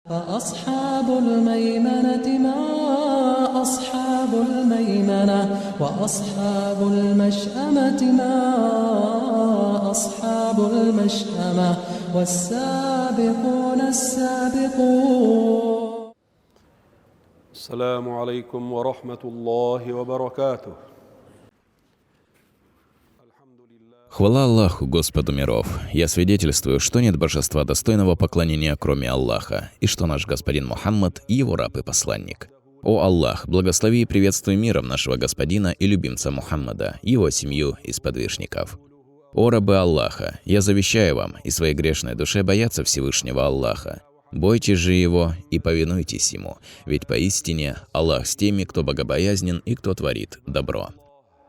فأصحاب الميمنة ما أصحاب الميمنة وأصحاب المشأمة ما أصحاب المشأمة والسابقون السابقون. السلام عليكم ورحمة الله وبركاته. Хвала Аллаху, Господу миров! Я свидетельствую, что нет божества достойного поклонения, кроме Аллаха, и что наш господин Мухаммад – его раб и посланник. О Аллах, благослови и приветствуй миром нашего господина и любимца Мухаммада, его семью и сподвижников. О рабы Аллаха, я завещаю вам и своей грешной душе бояться Всевышнего Аллаха. Бойтесь же Его и повинуйтесь Ему, ведь поистине Аллах с теми, кто богобоязнен и кто творит добро.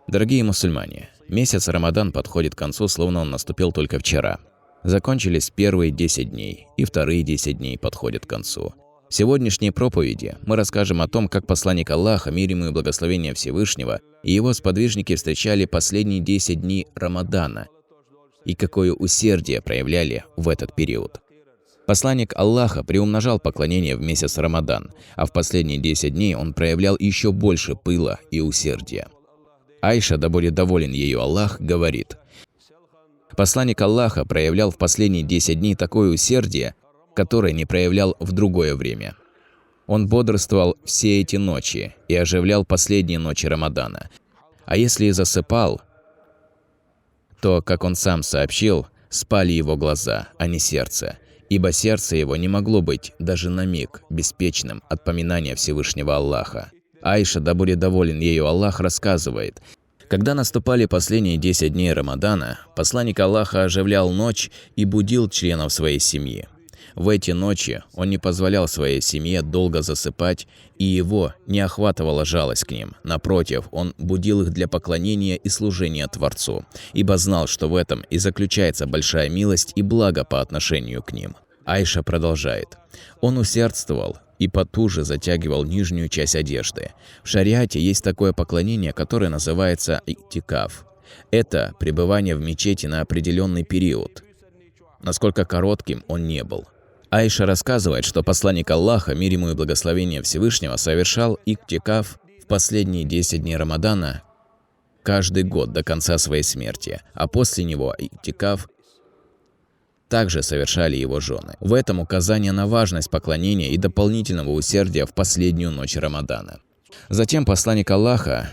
Дорогие мусульмане, месяц Рамадан подходит к концу, словно он наступил только вчера. Закончились первые 10 дней, и вторые 10 дней подходят к концу. В сегодняшней проповеди мы расскажем о том, как посланник Аллаха, мир ему и благословение Всевышнего, и его сподвижники встречали последние 10 дней Рамадана, и какое усердие проявляли в этот период. Посланник Аллаха приумножал поклонение в месяц Рамадан, а в последние 10 дней он проявлял еще больше пыла и усердия. Айша, да будет доволен ею Аллах, говорит: посланник Аллаха проявлял в последние 10 дней такое усердие, которое не проявлял в другое время. Он бодрствовал все эти ночи и оживлял последние ночи Рамадана. А если и засыпал, то, как он сам сообщил, спали его глаза, а не сердце, ибо сердце его не могло быть даже на миг беспечным от поминания Всевышнего Аллаха. Айша, да будет доволен ею Аллах, рассказывает: когда наступали последние 10 дней Рамадана, посланник Аллаха оживлял ночь и будил членов своей семьи. В эти ночи он не позволял своей семье долго засыпать, и его не охватывала жалость к ним. Напротив, он будил их для поклонения и служения Творцу, ибо знал, что в этом и заключается большая милость и благо по отношению к ним. Айша продолжает: он усердствовал и потуже затягивал нижнюю часть одежды. В шариате есть такое поклонение, которое называется и'тикаф. Это пребывание в мечети на определенный период, насколько коротким он не был. Айша рассказывает, что посланник Аллаха, мир ему и благословение Всевышнего, совершал и'тикаф в последние 10 дней Рамадана каждый год до конца своей смерти, а после него и'тикаф также совершали его жены. В этом указание на важность поклонения и дополнительного усердия в последнюю ночь Рамадана. Затем посланник Аллаха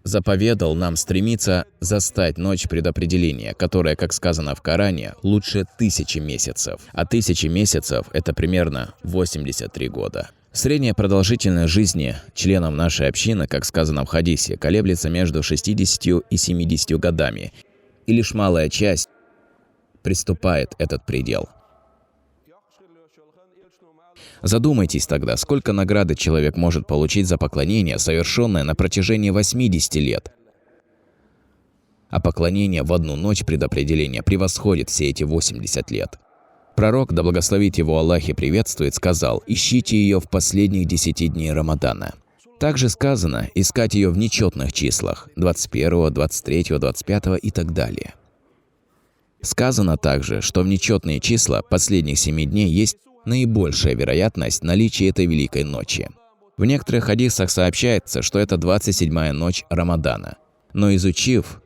заповедал нам стремиться застать ночь предопределения, которая, как сказано в Коране, лучше 1000 месяцев. А 1000 месяцев – это примерно 83 года. Средняя продолжительность жизни членов нашей общины, как сказано в хадисе, колеблется между 60 и 70 годами, и лишь малая часть приступает этот предел. Задумайтесь тогда, сколько награды человек может получить за поклонение, совершенное на протяжении 80 лет. А поклонение в одну ночь предопределения превосходит все эти 80 лет. Пророк, да благословит его Аллах и приветствует, сказал: ищите ее в последних 10 дней Рамадана. Также сказано искать ее в нечетных числах – 21, 23, 25 и так далее. Сказано также, что в нечетные числа последних 7 дней есть наибольшая вероятность наличия этой великой ночи. В некоторых хадисах сообщается, что это 27-я ночь Рамадана. Но изучив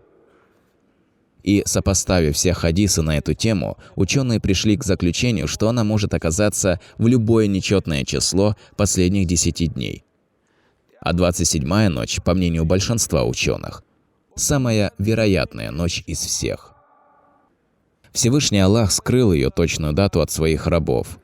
и сопоставив все хадисы на эту тему, ученые пришли к заключению, что она может оказаться в любое нечетное число последних 10 дней. А 27-я ночь, по мнению большинства ученых, самая вероятная ночь из всех. Всевышний Аллах скрыл ее точную дату от своих рабов.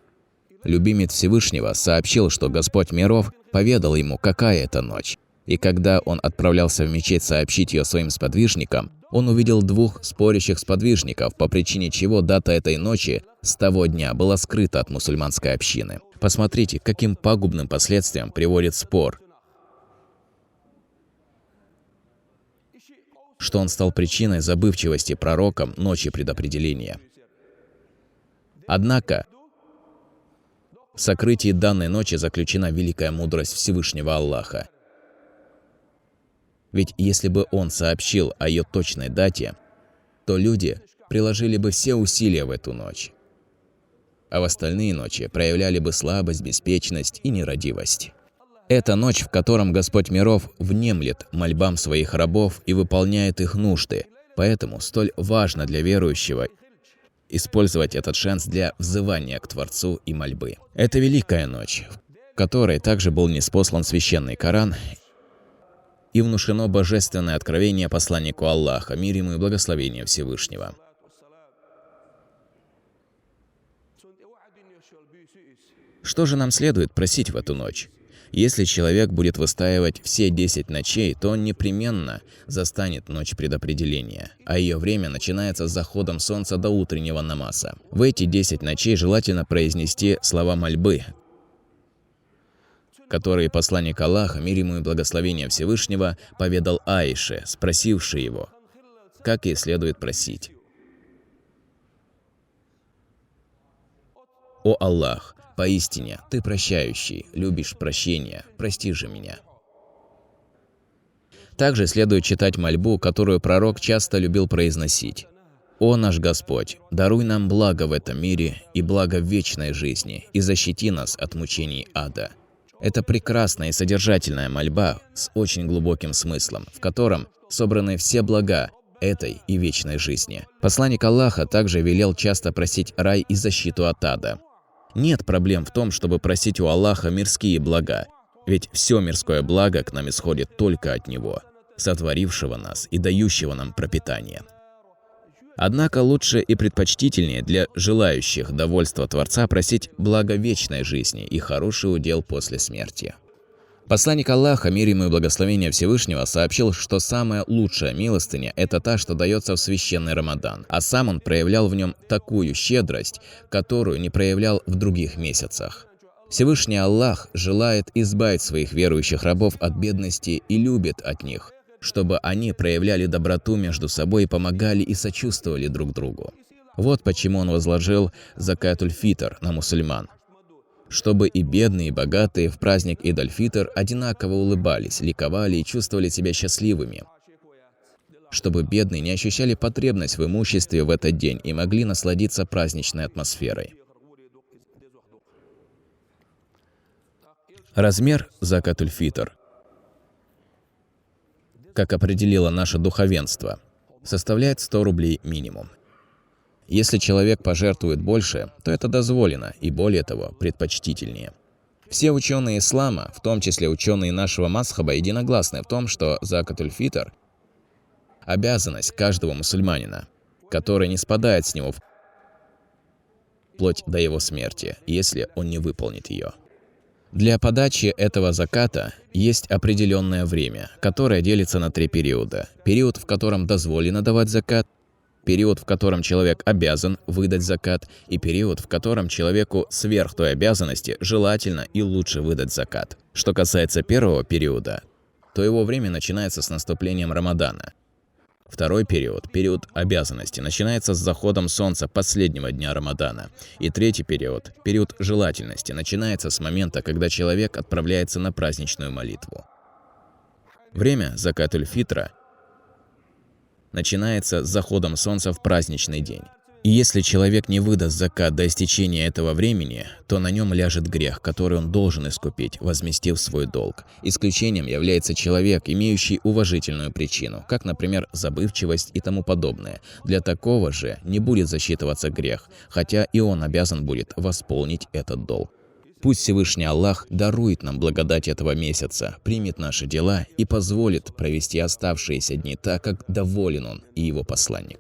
Любимец Всевышнего сообщил, что Господь миров поведал ему, какая это ночь. И когда он отправлялся в мечеть сообщить ее своим сподвижникам, он увидел 2 спорящих сподвижников, по причине чего дата этой ночи с того дня была скрыта от мусульманской общины. Посмотрите, к каким пагубным последствиям приводит спор. Что он стал причиной забывчивости пророком ночи предопределения. Однако, в сокрытии данной ночи заключена великая мудрость Всевышнего Аллаха. Ведь если бы он сообщил о ее точной дате, то люди приложили бы все усилия в эту ночь. а в остальные ночи проявляли бы слабость, беспечность и нерадивость. Это ночь, в котором Господь миров внемлет мольбам своих рабов и выполняет их нужды, поэтому столь важно для верующего использовать этот шанс для взывания к Творцу и мольбы. Это великая ночь, в которой также был ниспослан священный Коран и внушено божественное откровение посланнику Аллаха, мир ему и благословение Всевышнего. Что же нам следует просить в эту ночь? Если человек будет выстаивать все 10 ночей, то он непременно застанет ночь предопределения, а ее время начинается с заходом солнца до утреннего намаза. В эти 10 ночей желательно произнести слова мольбы, которые посланник Аллаха, мир ему и благословение Всевышнего, поведал Аише, спросившей его, как ей следует просить. «О Аллах, поистине, Ты прощающий, любишь прощения, прости же меня». Также следует читать мольбу, которую пророк часто любил произносить. «О наш Господь, даруй нам благо в этом мире и благо в вечной жизни, и защити нас от мучений ада». Это прекрасная и содержательная мольба с очень глубоким смыслом, в котором собраны все блага этой и вечной жизни. Посланник Аллаха также велел часто просить рай и защиту от ада. Нет проблем в том, чтобы просить у Аллаха мирские блага, ведь все мирское благо к нам исходит только от Него, сотворившего нас и дающего нам пропитание. Однако лучше и предпочтительнее для желающих довольства Творца просить благо вечной жизни и хороший удел после смерти. Посланник Аллаха, мир ему и благословение Всевышнего, сообщил, что самая лучшая милостыня – это та, что дается в священный Рамадан, а сам он проявлял в нем такую щедрость, которую не проявлял в других месяцах. Всевышний Аллах желает избавить своих верующих рабов от бедности и любит от них, чтобы они проявляли доброту между собой и помогали и сочувствовали друг другу. Вот почему он возложил закат-уль-фитр на мусульман, чтобы и бедные, и богатые в праздник Ид-аль-Фитр одинаково улыбались, ликовали и чувствовали себя счастливыми, чтобы бедные не ощущали потребность в имуществе в этот день и могли насладиться праздничной атмосферой. Размер закат-уль-фитр, как определило наше духовенство, составляет 100 рублей минимум. Если человек пожертвует больше, то это дозволено и, более того, предпочтительнее. Все ученые ислама, в том числе ученые нашего мазхаба, единогласны в том, что закат-уль-фитр – обязанность каждого мусульманина, которая не спадает с него вплоть до его смерти, если он не выполнит ее. Для подачи этого заката есть определенное время, которое делится на 3 периода. Период, в котором дозволено давать закат, период, в котором человек обязан выдать закат, и период, в котором человеку сверх той обязанности желательно и лучше выдать закат. Что касается первого периода, то его время начинается с наступлением Рамадана. Второй период, период обязанности, начинается с заходом солнца последнего дня Рамадана. И третий период, период желательности, начинается с момента, когда человек отправляется на праздничную молитву. Время закат-уль-фитра начинается с заходом солнца в праздничный день. И если человек не выдаст закат до истечения этого времени, то на нем ляжет грех, который он должен искупить, возместив свой долг. Исключением является человек, имеющий уважительную причину, как, например, забывчивость и тому подобное. Для такого же не будет засчитываться грех, хотя и он обязан будет восполнить этот долг. Пусть Всевышний Аллах дарует нам благодать этого месяца, примет наши дела и позволит провести оставшиеся дни так, как доволен Он и Его посланник.